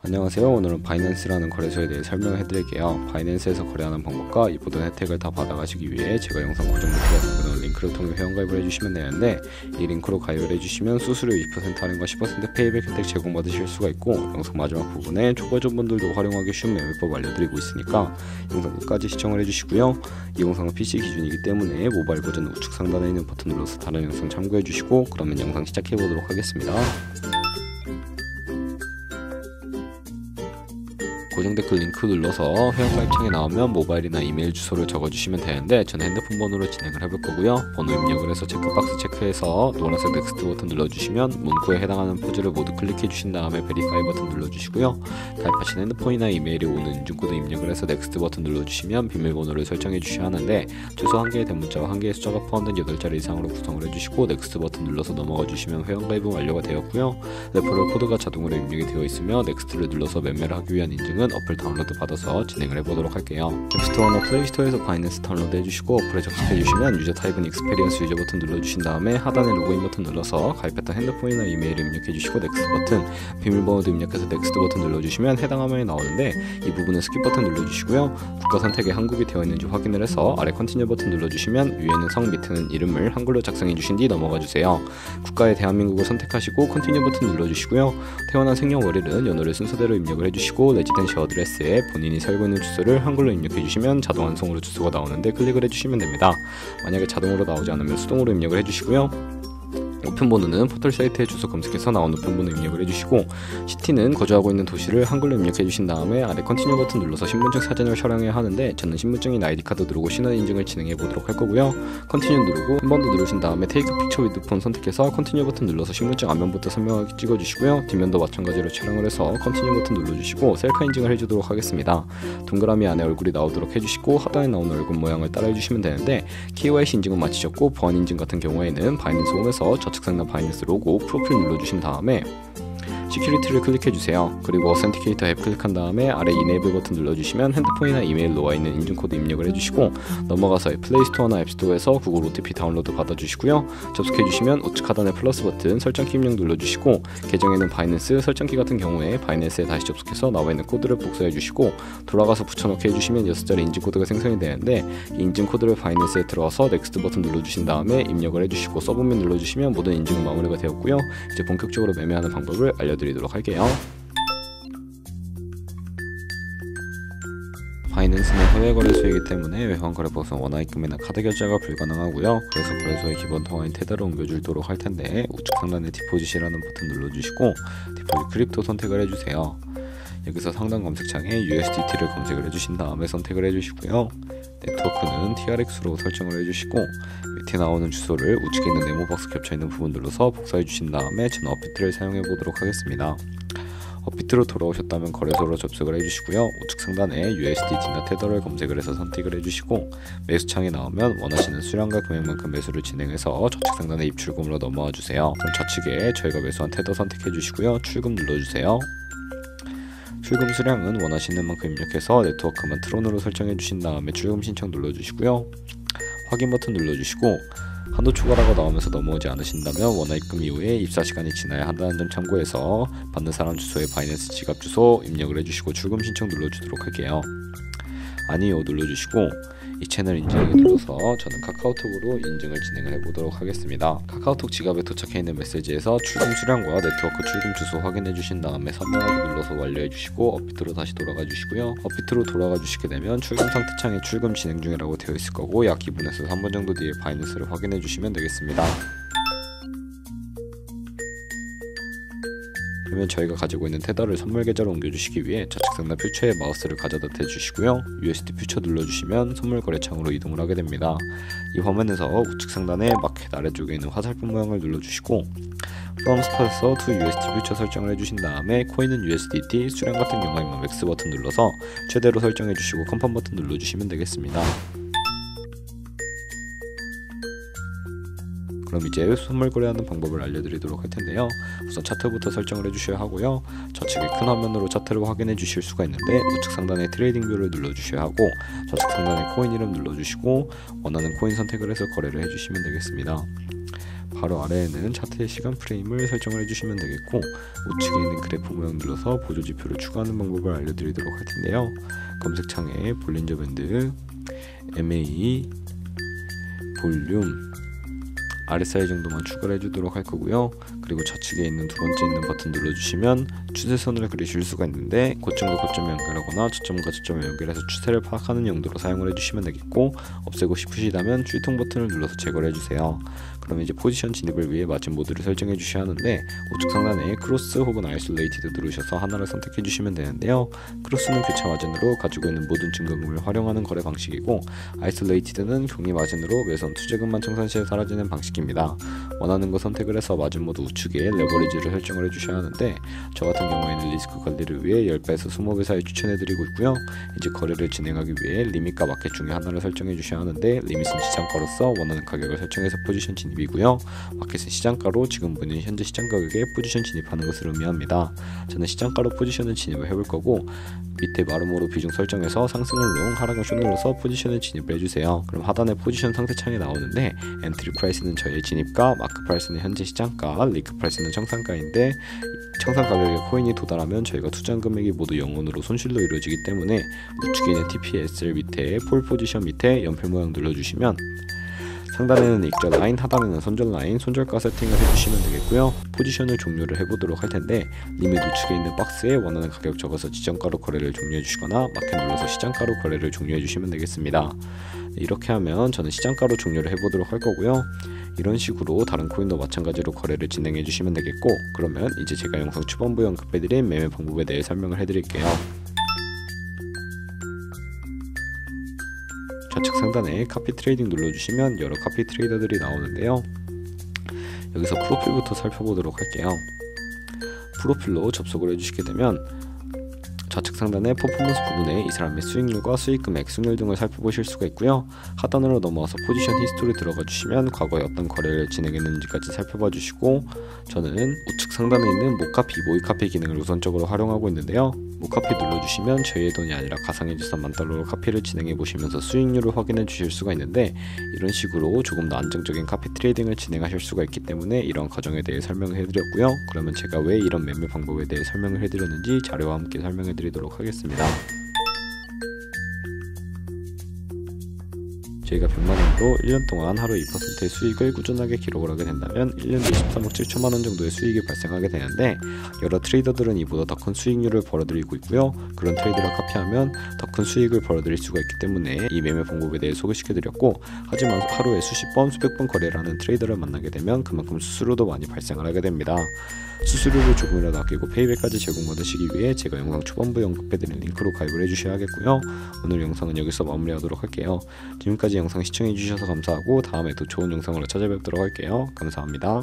안녕하세요. 오늘은 바이낸스라는 거래소에 대해 설명해 드릴게요. 바이낸스에서 거래하는 방법과 이 모든 혜택을 다 받아가시기 위해 제가 영상 고정 밑에 보는 링크를 통해 회원가입을 해주시면 되는데, 이 링크로 가입을 해주시면 수수료 2% 할인과 10% 페이백 혜택 제공받으실 수가 있고, 영상 마지막 부분에 초보자분들도 활용하기 쉬운 매매법 알려드리고 있으니까 영상 끝까지 시청을 해주시고요. 이 영상은 PC 기준이기 때문에 모바일 버전 우측 상단에 있는 버튼 눌러서 다른 영상 참고해 주시고, 그러면 영상 시작해 보도록 하겠습니다. 고정 댓글 링크 눌러서 회원가입창에 나오면 모바일이나 이메일 주소를 적어주시면 되는데, 저는 핸드폰 번호로 진행을 해볼 거고요. 번호 입력을 해서 체크박스 체크해서 노란색 넥스트 버튼 눌러주시면 문구에 해당하는 포즈를 모두 클릭해 주신 다음에 베리파이 버튼 눌러주시고요. 가입하신 핸드폰이나 이메일에 오는 인증코드 입력을 해서 넥스트 버튼 눌러주시면 비밀번호를 설정해 주셔야 하는데, 주소 1개의 대문자와 1개의 숫자가 포함된 8자리 이상으로 구성을 해주시고 넥스트 버튼 눌러서 넘어가 주시면 회원가입은 완료가 되었고요. 레퍼럴 코드가 자동으로 입력이 되어 있으며 넥스트를 눌러서 매매를 하기 위한 인증은 어플 다운로드 받아서 진행을 해보도록 할게요. 앱스토어나 플레이스토어에서 바이낸스 다운로드 해주시고 어플에 접속해주시면 유저 타입은 익스페리언스 유저 버튼 눌러주신 다음에 하단에 로그인 버튼 눌러서 가입했던 핸드폰이나 이메일을 입력해주시고 넥스트 버튼, 비밀번호도 입력해서 넥스트 버튼 눌러주시면 해당 화면이 나오는데, 이 부분은 스킵 버튼 눌러주시고요. 국가 선택에 한국이 되어 있는지 확인을 해서 아래 컨티뉴 버튼 눌러주시면 위에는 성 밑에는 이름을 한글로 작성해 주신 뒤 넘어가 주세요. 국가에 대한민국을 선택하시고 컨티뉴 버튼 눌러주시고요. 태어난 생년월일은 연월일 순서대로 입력을 해주시고 레지던시 어드레스에 본인이 살고 있는 주소를 한글로 입력해 주시면 자동 완성으로 주소가 나오는데 클릭을 해주시면 됩니다. 만약에 자동으로 나오지 않으면 수동으로 입력을 해주시고요. 우편번호는 포털 사이트의 주소 검색해서 나온 우편번호 입력을 해주시고, 시티는 거주하고 있는 도시를 한글로 입력해 주신 다음에 아래 컨티뉴 버튼 눌러서 신분증 사진을 촬영해야 하는데, 저는 신분증인 아이디카드 누르고 신원 인증을 진행해 보도록 할 거고요. 컨티뉴 누르고 한 번 더 누르신 다음에 테이크 픽처 위드 폰 선택해서 컨티뉴 버튼 눌러서 신분증 앞면부터 선명하게 찍어주시고요. 뒷면도 마찬가지로 촬영을 해서 컨티뉴 버튼 눌러주시고 셀카 인증을 해주도록 하겠습니다. 동그라미 안에 얼굴이 나오도록 해주시고 하단에 나오는 얼굴 모양을 따라 해주시면 되는데, KYC 인증은 마치셨고 보안 인증 같은 경우에는 바이낸스 홈에서 좌측상단 바이낸스 로고 프로필 눌러주신 다음에 시큐리티를 클릭해주세요. 그리고 어센티케이터 앱 클릭한 다음에 아래 이네이블 버튼 눌러주시면 핸드폰이나 이메일로 와있는 인증코드 입력을 해주시고, 넘어가서 플레이스토어나 앱스토어에서 구글 OTP 다운로드 받아주시고요. 접속해주시면 우측 하단에 플러스 버튼 설정키 입력 눌러주시고, 계정에는 바이낸스 설정키 같은 경우에 바이낸스에 다시 접속해서 나와있는 코드를 복사해주시고 돌아가서 붙여넣기 해주시면 6자리 인증코드가 생성이 되는데, 이 인증코드를 바이낸스에 들어가서 넥스트 버튼 눌러주신 다음에 입력을 해주시고 서브밋 눌러주시면 모든 인증은 마무리가 되었고요. 이제 본격적으로 매매하는 방법을 알려드리도록 할게요. 바이낸스는 해외 거래소이기 때문에 외환 거래 보선 원화입금이나 카드 결제가 불가능하고요. 그래서 거래소의 기본 통화인 테더를 옮겨주도록 할 텐데, 우측 상단에 디포짓이라는 버튼 눌러주시고 디포짓 크립토 선택을 해주세요. 여기서 상단 검색창에 USDT를 검색을 해주신 다음에 선택을 해주시고요. 네트워크는 TRX로 설정을 해주시고 밑에 나오는 주소를 우측에 있는 네모 박스 겹쳐있는 부분 눌러서 복사해 주신 다음에 저는 업비트를 사용해 보도록 하겠습니다. 업비트로 돌아오셨다면 거래소로 접속을 해주시고요. 우측 상단에 USDT나 테더를 검색을 해서 선택을 해주시고 매수창에 나오면 원하시는 수량과 금액만큼 매수를 진행해서 좌측 상단에 입출금으로 넘어와 주세요. 그럼 좌측에 저희가 매수한 테더 선택해 주시고요. 출금 눌러주세요. 출금 수량은 원하시는 만큼 입력해서 네트워크만 트론으로 설정해 주신 다음에 출금 신청 눌러주시고요. 확인 버튼 눌러주시고 한도 초과라고 나오면서 넘어오지 않으신다면 원화 입금 이후에 입사 시간이 지나야 한다는 점 참고해서 받는 사람 주소에 바이낸스 지갑 주소 입력을 해주시고 출금 신청 눌러주도록 할게요. 아니요 눌러주시고 이 채널 인증을 눌러서 저는 카카오톡으로 인증을 진행을 해보도록 하겠습니다. 카카오톡 지갑에 도착해 있는 메시지에서 출금 수량과 네트워크 출금 주소 확인해 주신 다음에 선명하게 눌러서 완료해 주시고 업비트로 다시 돌아가 주시고요. 업비트로 돌아가 주시게 되면 출금 상태 창에 출금 진행 중이라고 되어 있을 거고, 약 2분에서 3분 정도 뒤에 바이낸스를 확인해 주시면 되겠습니다. 그러면 저희가 가지고 있는 테더를 선물 계좌로 옮겨주시기 위해 좌측 상단 퓨처에 마우스를 가져다 대주시고요. USD 퓨처 눌러주시면 선물 거래창으로 이동을 하게 됩니다. 이 화면에서 우측 상단에 마켓 아래쪽에 있는 화살표 모양을 눌러주시고 From Spot에서 to USD 퓨처 설정을 해주신 다음에 코인은 USDT, 수량 같은 경우에만 맥스 버튼 눌러서 최대로 설정해주시고 컨펌 버튼 눌러주시면 되겠습니다. 그럼 이제 선물 거래하는 방법을 알려드리도록 할 텐데요. 우선 차트부터 설정을 해주셔야 하고요. 좌측에 큰 화면으로 차트를 확인해 주실 수가 있는데, 우측 상단에 트레이딩 뷰를 눌러주셔야 하고 좌측 상단에 코인 이름 눌러주시고 원하는 코인 선택을 해서 거래를 해주시면 되겠습니다. 바로 아래에는 차트의 시간 프레임을 설정을 해주시면 되겠고, 우측에 있는 그래프 모양 눌러서 보조지표를 추가하는 방법을 알려드리도록 할 텐데요. 검색창에 볼린저 밴드, MA, 볼륨, RSI 정도만 추가를 해주도록 할 거고요. 그리고 좌측에 있는 두 번째 있는 버튼 눌러주시면 추세선을 그리실 수가 있는데, 고점과 고점을 연결하거나 저점과 저점을 연결해서 추세를 파악하는 용도로 사용을 해주시면 되겠고, 없애고 싶으시다면 줄통 버튼을 눌러서 제거를 해주세요. 그러면 이제 포지션 진입을 위해 마진 모드를 설정해 주셔야 하는데, 우측 상단에 크로스 혹은 아이솔레이티드 누르셔서 하나를 선택해 주시면 되는데요. 크로스는 교차 마진으로 가지고 있는 모든 증거금을 활용하는 거래 방식이고, 아이솔레이티드는 종이 마진으로 매선 투자금만 청산 시에 사라지는 방식입니다. 원하는 거 선택을 해서 마진 모드 우측에 레버리지를 설정을 해주셔야 하는데, 저 같은 경우에는 리스크 관리를 위해 10배에서 20배 사이 추천해드리고 있고요. 이제 거래를 진행하기 위해 리밋과 마켓 중에 하나를 설정해 주셔야 하는데, 리밋은 시장가로서 원하는 가격을 설정해서 포지션 진입이고요. 마켓은 시장가로 지금 보이는 현재 시장 가격에 포지션 진입하는 것을 의미합니다. 저는 시장가로 포지션을 진입을 해볼 거고, 밑에 마름모로 비중 설정해서 상승을 롱, 하락을 숏 눌러서 포지션을 진입을 해주세요. 그럼 하단에 포지션 상세창이 나오는데, 엔트리 프라이스는 저의 진입가, 마크 프라이스는 현재 시장가, 리크 프라이스는 청산가인데, 청산 가격에 코인이 도달하면 저희가 투자한 금액이 모두 0원으로 손실로 이루어지기 때문에 우측에 있는 TPS를 밑에 폴 포지션 밑에 연필 모양 눌러주시면 상단에는 익절 라인, 하단에는 손절 라인, 손절가 세팅을 해주시면 되겠고요. 포지션을 종료를 해보도록 할 텐데, 리밋 우측에 있는 박스에 원하는 가격 적어서 지정가로 거래를 종료해 주시거나 마켓 눌러서 시장가로 거래를 종료해 주시면 되겠습니다. 이렇게 하면 저는 시장가로 종료를 해보도록 할 거고요. 이런 식으로 다른 코인도 마찬가지로 거래를 진행해 주시면 되겠고, 그러면 이제 제가 영상 초반부에 언급해드린 매매 방법에 대해 설명을 해드릴게요. 좌측 상단에 카피 트레이딩 눌러주시면 여러 카피 트레이더들이 나오는데요. 여기서 프로필부터 살펴보도록 할게요. 프로필로 접속을 해주시게 되면 좌측 상단의 퍼포먼스 부분에 이 사람의 수익률과 수익금액, 승률 등을 살펴보실 수가 있고요. 하단으로 넘어와서 포지션 히스토리 들어가 주시면 과거에 어떤 거래를 진행했는지까지 살펴봐 주시고, 저는 우측 상단에 있는 모카피, 모이카피 기능을 우선적으로 활용하고 있는데요. 모카피 눌러주시면 저희의 돈이 아니라 가상의 주산 $10,000로 카피를 진행해 보시면서 수익률을 확인해 주실 수가 있는데, 이런 식으로 조금 더 안정적인 카피 트레이딩을 진행하실 수가 있기 때문에 이런 과정에 대해 설명을 해드렸고요. 그러면 제가 왜 이런 매매 방법에 대해 설명을 해드렸는지 자료와 함께 설명해 드리도록 하겠습니다. 저희가 100만원으로 1년 동안 하루 2%의 수익을 꾸준하게 기록을 하게 된다면 1년에 23억 7천만원 정도의 수익이 발생하게 되는데, 여러 트레이더들은 이보다 더 큰 수익률을 벌어들이고 있고요. 그런 트레이드를 카피하면 더 큰 수익을 벌어들일 수가 있기 때문에 이 매매 방법에 대해 소개시켜드렸고, 하지만 하루에 수십 번, 수백 번 거래를 하는 트레이더를 만나게 되면 그만큼 수수료도 많이 발생을 하게 됩니다. 수수료를 조금이라도 아끼고 페이백까지 제공받으시기 위해 제가 영상 초반부에 언급해드린 링크로 가입을 해주셔야겠고요. 오늘 영상은 여기서 마무리하도록 할게요. 지금까지 영상 시청해주셔서 감사하고, 다음에 더 좋은 영상으로 찾아뵙도록 할게요. 감사합니다.